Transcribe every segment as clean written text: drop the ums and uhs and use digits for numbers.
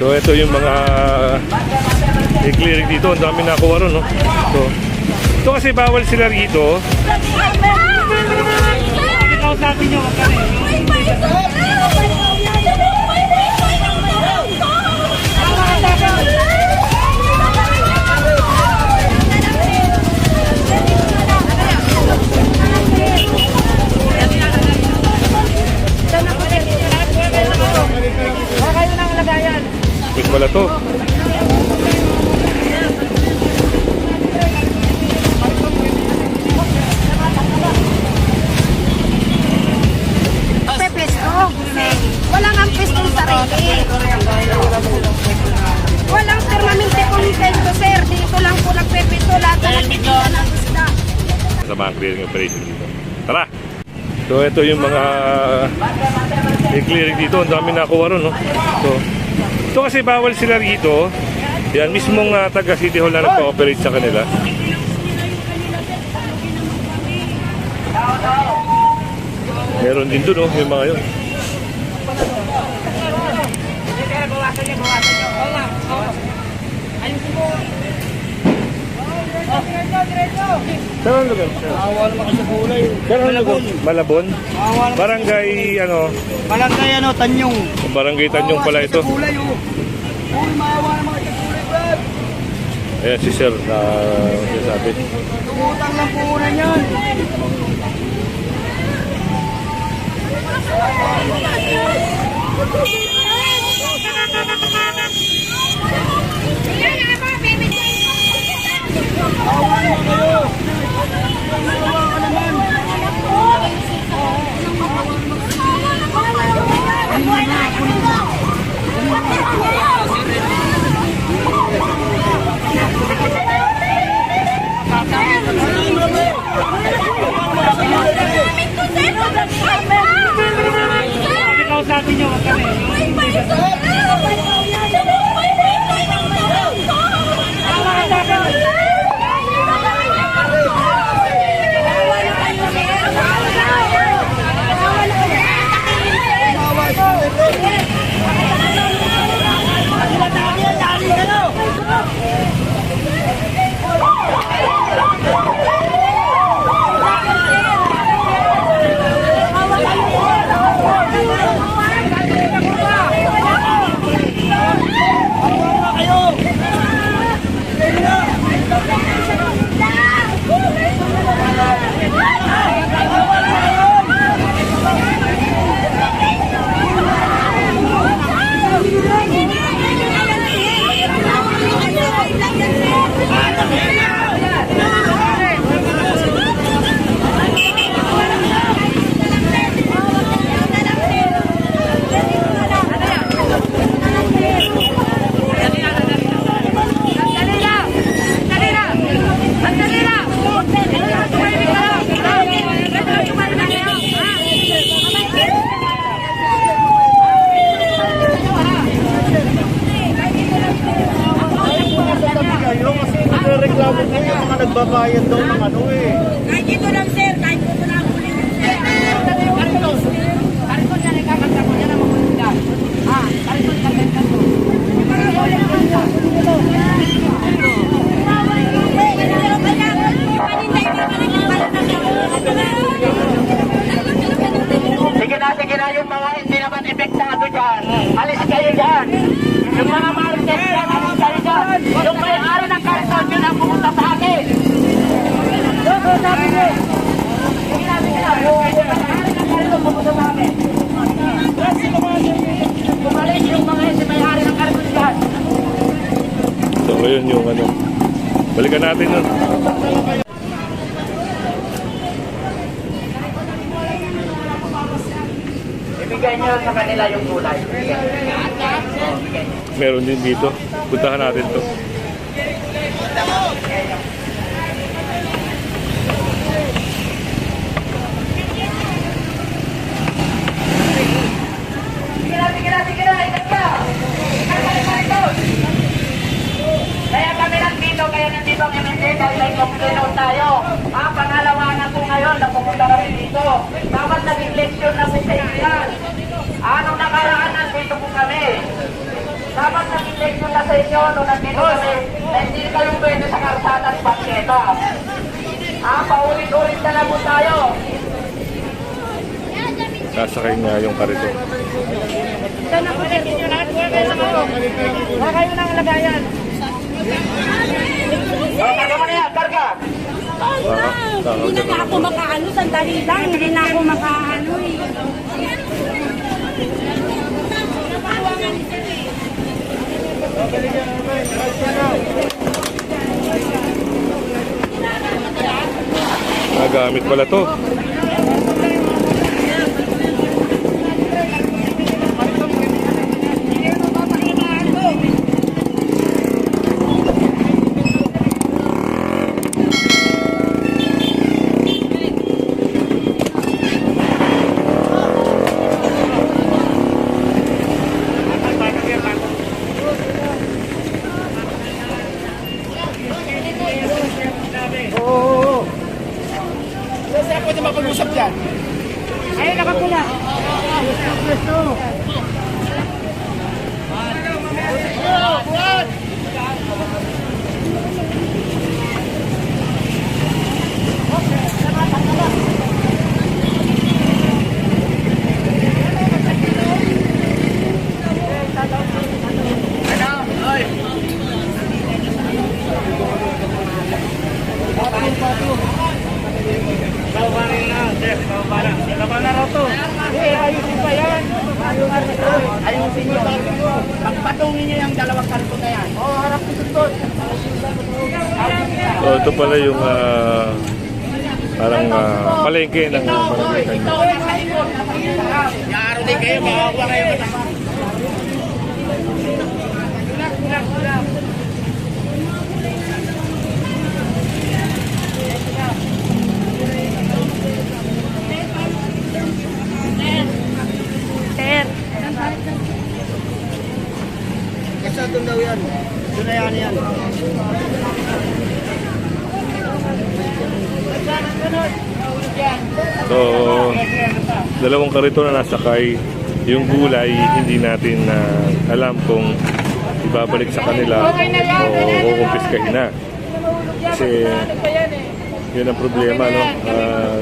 So ito yung mga i-clearing dito. Ang dami nakuha ron, no? So, ito kasi bawal sila rito. Sabi nyo, wag kami. Kayo nang lagayan. Ito pala to. Walang ang pistol sarili. Walang permanente pong sir. Dito lang po nagpepesto lahat ng isda. Sa mga clearing operation dito. Tara! So ito yung mga i-clearing dito. Ang dami nakuha ron, no? So, ito kasi bawal sila rito. Yan, mismong taga City Hall na nagpa-operate sa kanila. Meron din doon, no? Yung mga yun. Saan ang lugar? Awal mo kasi kulay. Saan ang lugar? Malabon? Barangay, Barangay Tanyong. Barangay Tanyong pala ito. Kulay, oh. Uy, maawa naman kasi kulay, Brad. Ayan si Sir na sabi. Tumutang lang puhunan yan. Sabi nyo, wag kami. Reklamo ko yung mga nagbabayad daw ng ano eh. Kahit dito lang sir, kahit dito lang po lang sir. Karikon na nagkakanta ko, yan ang mamunod ka. Karikon na nagkakanta ko. Sige na yung mga hindi naman epektado dyan. Alis kayo dyan. Yung mga market dyan, alis kayo dyan. Yung may-ari ng karton, yun ang pumunta sa akin. Sabi niyo. Sige na. Yung may-ari ng karton, pumunta sa akin. Kumalis yung mga may-ari ng karton dyan. So ngayon yung balikan natin nun. Ibigay nyo sa kanila yung gulay. Meron din dito. Puntahan natin to. Sige na, ikat ka. Kaya kami nandito, ang MND, dahil may complain out tayo. Pangalawanan ko ngayon na pumunta kami dito. Dapat naging leksyon na po sa inyo yan. Anong nakaraan nandito po kami? Dapat sa inyo nung nandito kami na hindi kayo pwede sa karsada at bangketa. Paulit-ulit na lang po tayo. Sasakay nga yung karito. Doon ako sir. Wala kayo nang lagayan. Karga mo na yan, karga. Hindi na nga ako makaano. Sandali lang. Hindi na ako makaano eh. Nagamit pala to. Pwede mapag-usap dyan. Ayun, nakapula. Ayusin nyo. Pagpatungin nyo yung dalawang karton na yan. Oo, harap ko doon. So, ito pala yung parang palengke ng barangay Kanyo. Yaro din kayo, makakuha kayo. Sir. Kasi doon daw yan. Doon na yan. So, dalawang karito na nasakay. Yung gulay, hindi natin alam kung ibabalik sa kanila o kukumpiskahin na. Kasi yun ang problema, no?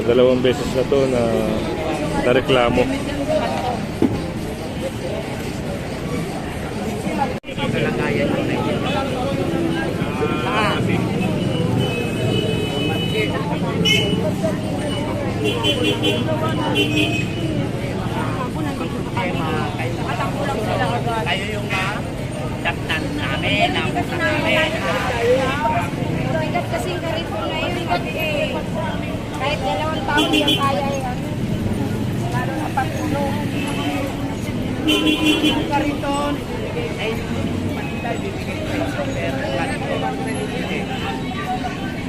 Dalawang beses na to na nareklamo. Kayo yung daktan namin, nakutan namin. Bigat kasing karito na yun. Kahit 2 taon yung kaya yan. Lalo na pagtulong. Yung kariton, ay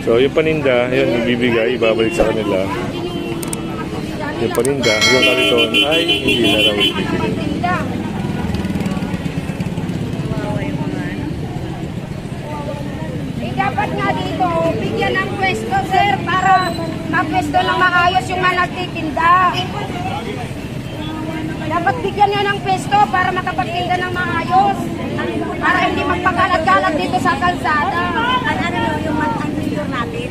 So, yung paninda, yun, ibibigay, ibabalik sa kanila. Yung paninda, yung kariton, ay hindi na raw ibibigay. Dapat nga dito, bigyan ng pwesto, sir, para mapwesto lang maayos yung mga nagtitinda. Dapat bigyan niya ng pwesto para makapagtinda ng maayos. Para hindi magpakalat-kalat dito sa kalsada. Ano yung mantanilyor natin,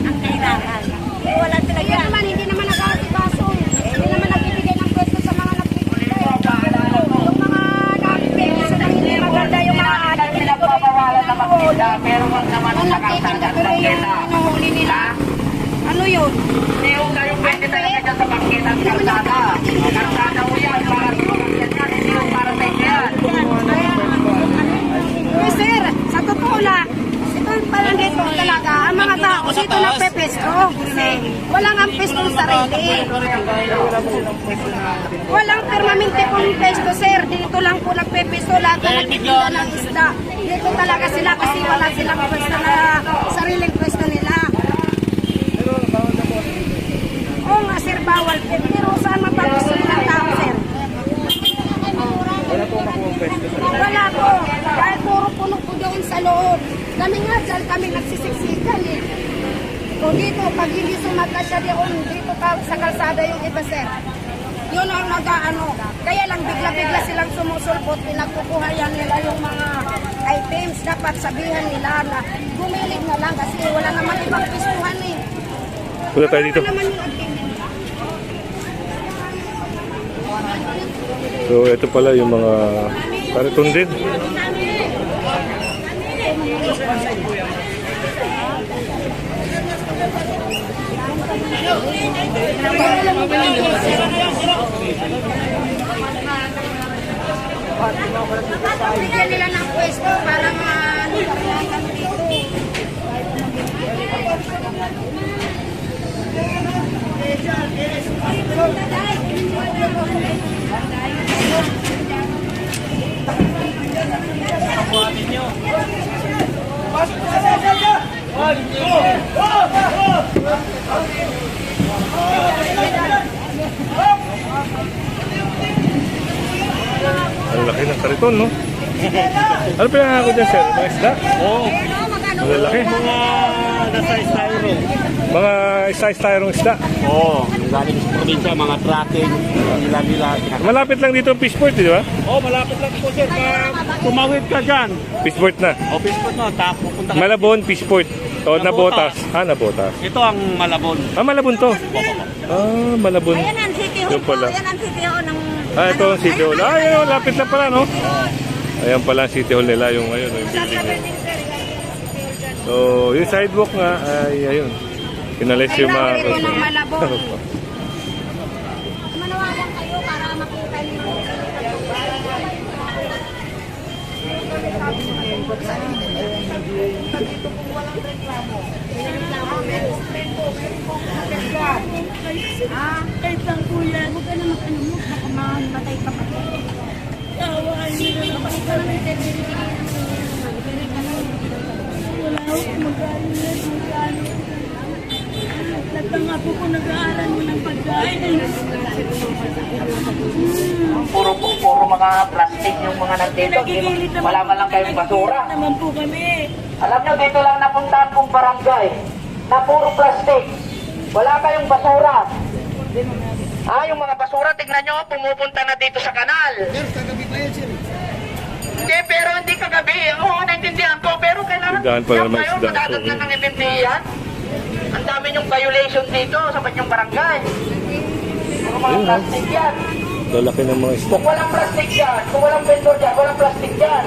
ang kailangan. Wala talaga. Kaya naman, hindi naman nag-aasikaso. Hindi naman nagbibigay ng pwesto sa mga nagtitinda. Yung mga nagtitinda na hindi maganda yung mga pinagpapawalan na magtinda, pero wag naman Kung sa nagtitinda kalsada at pero yung bangketa. inuhuli nila, ano yun? Hindi yung kayo pwede talaga dyan sa bangketa at kalsada. Kalsada mo yan, para sa bangketa yan, hindi yung para sa inyo yan. Uy, sir, sa totoo lang, ito pala dito talaga, ang mga tao dito nagpepesto. Walang ang pestong sarili. Walang permanente pong pesto, sir. Dito lang po nagpepesto lahat na nagtitinda ng isda. Dito talaga sila kasi wala silang pwesto na sariling pwesto nila. Oo nga, sir, bawal. Pero saan mapagusto ng tao, sir? Wala po. Dahil puro puno po doon sa loob. Kami nga dyan, kami nagsisiksikan eh. Kung dito, pag hindi sumakasya doon, dito sa kalsada yung iba, sir. Yun ang nag-ano. Kaya lang bigla-bigla silang sumusulpot, pinagkukuha yan nila yung mga dapat sabihan nila na gumilig na lang kasi wala naman ibang pistuhan eh. Punta tayo dito. Wala naman yung agreement. So, ito pala yung mga kariton din. Bigyan nila ng pwesto para ano dito. Ang laki ng kariton, no? Ano pinangako dyan, sir? Mga isda? Oo. Ang laki. Mga nasa styro. Mga isa-istyrong isda. Oo. Galing sa probinsya, mga tracking. Nila. Malapit lang dito ang fishport, di ba? Oo, malapit lang po sir. Tumawid ka dyan. Fishport na. Office po no, tapos pupunta ka. Malabon, fishport. O, Nabotas. Nabotas. Nabotas. Ito ang Malabon. Malabon to. Malabon. Ayan ang City Hall Yun po. pala. Ayan ang City Hall ng... Ito ang City Hall. Ayun, lapit na pala, no? Ayan pala ang City Hall nila, yung ngayon, yung building nila. So, yung sidewalk nga, ay ayun. Inalis yung mga... Kailangan ito ng Malabon. Manawagan kayo para makita niyo. Kahit lang po yan. Huwag ka na mag-ano mo. Baka mamatay ka pa. Kawain nila na kapag ikaw naman bibigyan ng wala akong mag-aaral na mag-aaral. Nagtanga po ko nag-aaral mo ng pagkain. Puro mga plastic yung mga nandito. Wala man lang kayong basura. Naman po kami. Alam nyo, dito lang napuntahan kong barangay na puro plastic. Wala kayong basura. Yung mga basura, tignan nyo, pumupunta na dito sa kanal. Hindi, pero hindi kagabi. Oo, naintindihan ko. Pero kailangan Tindahan pala naman kayo isda. madadagnan ng MMD yan. Ang dami yung violation dito sa banyong barangay. Puro mga Ayun, plastic yan. Lalaki ng mga isda. Kung walang plastic yan, kung walang vendor dyan, walang plastic yan.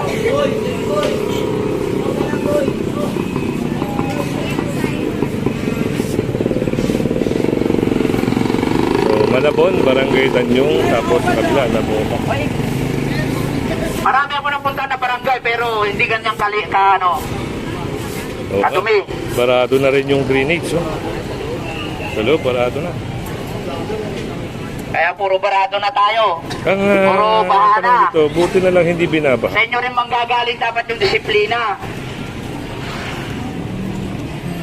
So, Malabon, Barangay Tanyong, tapos kabila, Nabotas. Marami ako napunta na barangay pero hindi ganyang So, kadumi. barado na rin yung drainage, oh. Hello, barado na. Kaya puro barado na tayo. Ang Puro baha na. dito, buti na lang hindi binaba. Sa inyo rin manggagaling dapat yung disiplina.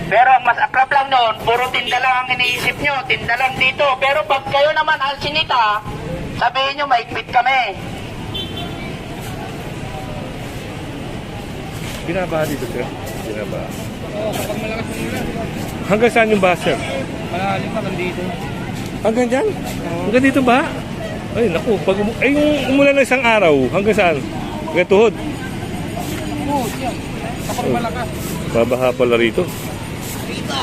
Pero ang mas akrab lang noon, puro tinda lang ang iniisip nyo, tinda lang dito. Pero pag kayo naman alsinita, sabihin nyo maigpit kami. Binaba dito, sir. Binaba. Oo, kapag malakas ng ulan. Hanggang saan yung baha, sir? Malalim pa dito. Hanggang dyan? Hanggang dito ba? Ay, naku. Yung umulan ng isang araw, hanggang saan? Hanggang tuhod. Oo, siya. Kapag malakas. Babaha pala rito.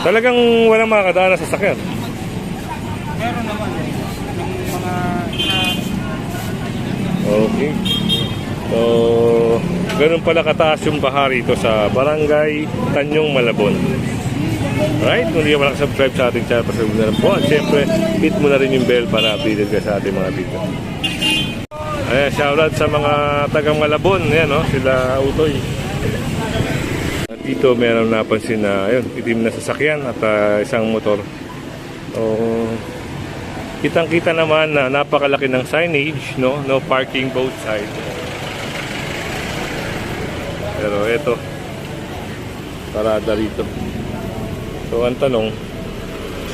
Talagang walang makakadaan na sasakyan. Meron naman yung mga Okay. So, ganun pala kataas yung baha rito sa Barangay Tanyong, Malabon. Alright, kung hindi ka subscribe sa ating channel, pasabog na lang po. At syempre, hit mo na rin yung bell para updated ka sa ating mga video. Ayan, shoutout sa mga tagang Malabon. Ayan, no? Sila Utoy. At dito, meron napansin na, ayun, itim na sasakyan at isang motor. So, kitang-kita naman na napakalaki ng signage, no? No parking both sides. Pero ito, parada rito. So, ang tanong,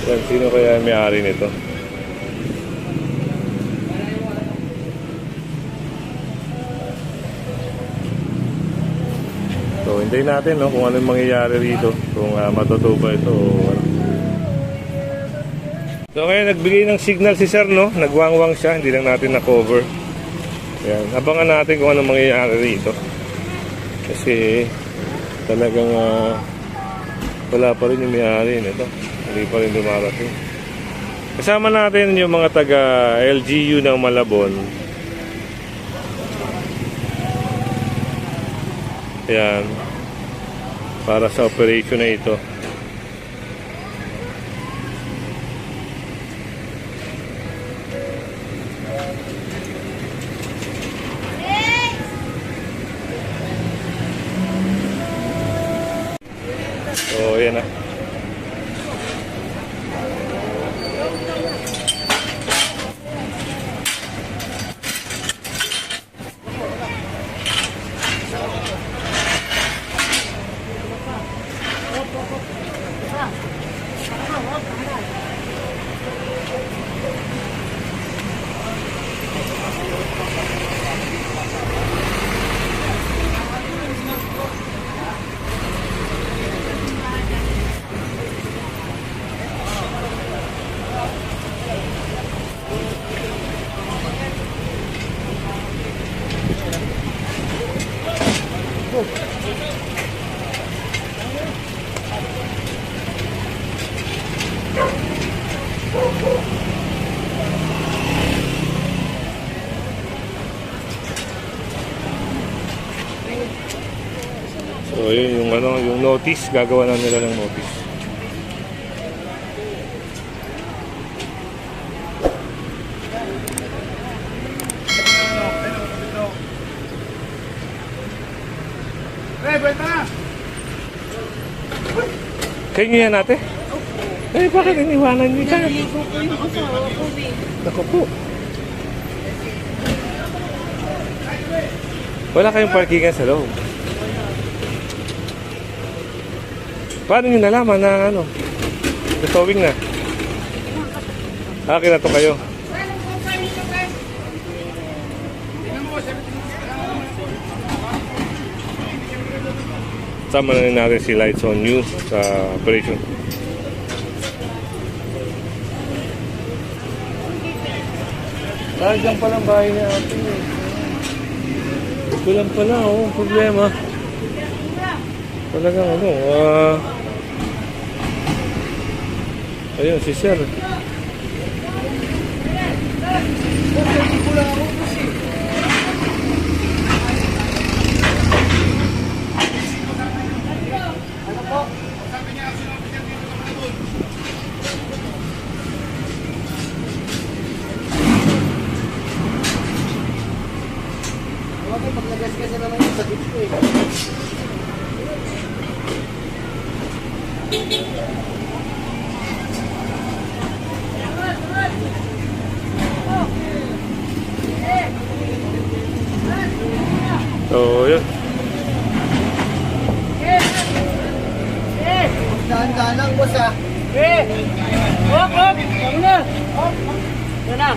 yan, sino kaya may-ari nito? So, hintayin natin, no, kung anong mangyayari rito. Kung matutubo ito o ano. So, ngayon, nagbigay ng signal si sir, no? Nagwangwang siya, hindi lang natin na-cover. Ayan, abangan natin kung anong mangyayari rito. Kasi talagang wala pa rin yung may-ari nito. Hindi pa rin dumarating. Kasama natin yung mga taga LGU ng Malabon. Ayan. Para sa operation na ito. So, ayan na. So, yun yung yung notice, gagawa na nila ng notice. Kayo nyo yan ate? Eh, bakit iniwanan nyo dyan? Naligo ko yung asawa ko, Naku po. Wala kayong parkingan sa loob. Paano nyo nalaman na natowing na? Akin na to kayo. Sama na rin natin si Lights on You sa operation. Dyan pala ang bahay niya ate. Ito lang pala, problema. Talagang ayun, si Sir. So, yun. Dahan-dahan lang, boss ah. Hop, hop! Ano na? Hop! Yan na.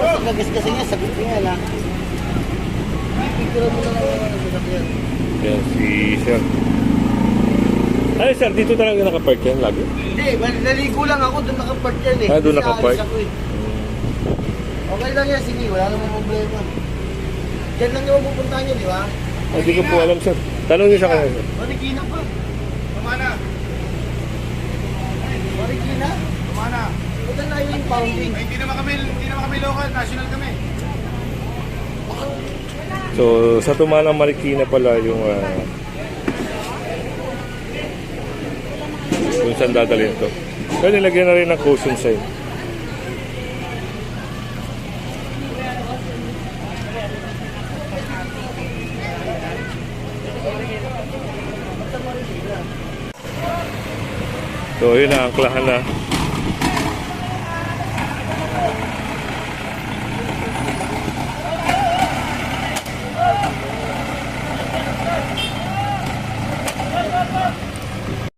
Boss, gagas-gasa niya, sagot niya lang. Picture mo na lang ang sasakyan. Yan, si Sir. Ay, Sir, dito talaga nakapark yan lagi? Hindi, naligo lang ako, doon nakapark yan eh. Doon Kasi nakapark? aalis ako eh. Okay lang yan, sige, wala namang problema. Diyan lang yung pupuntahan niyo, di ba? Hindi ko po alam, Sir. Tanong niyo sa kanya, Sir. Marikina pa. Kumana. Marikina? Kumana. Punta na yung impounding. Hindi naman kami local, national kami. So, sa Tumanang Marikina pala yung kung saan dadalhin to. Kaya nilagyan na rin ng caution sign. So, yun na, angklahan na.